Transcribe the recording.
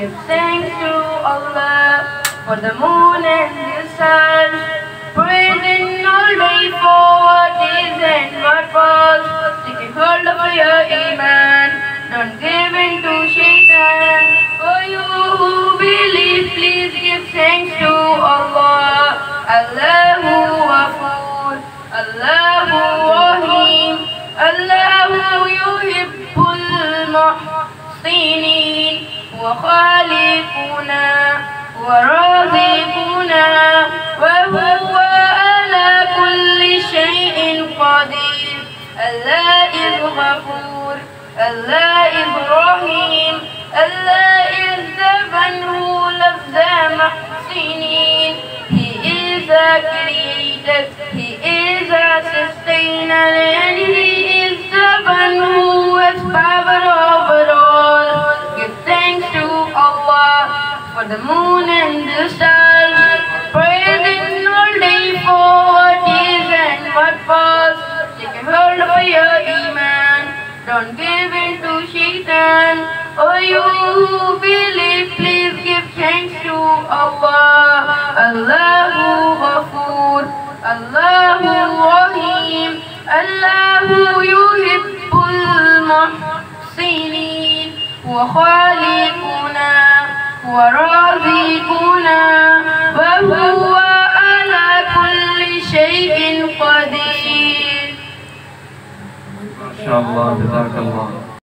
Give thanks to Allah for the moon and the sun. Praising all day for what is and what was. Taking hold of your iman, don't give in to shaitan. For you who believe, please give thanks to Allah. Allahu Ghafoor, Allahu Rahim, Allahu yuhibbul muhsinin. وخالقنا ورازقنا وهو على كل شيء قدير. Allah is Ghafoor, Allah is Rahim, Allah is the one who loves the muhsinin. He is a creator, He is a sustainer, and He is the one who has power over all. Give thanks to Allah for the moon and the stars, praising all day for what is and what was. Take a hold of your iman, don't give in to shaitan. Oh, you who believe, please give thanks to Allah. Allahu Ghafoor, Allahu Rahim, Allahu yuhibbul muhsinin. وخالقنا ورازقنا وهو على كل شيء قدير. ما شاء الله، جزاك الله.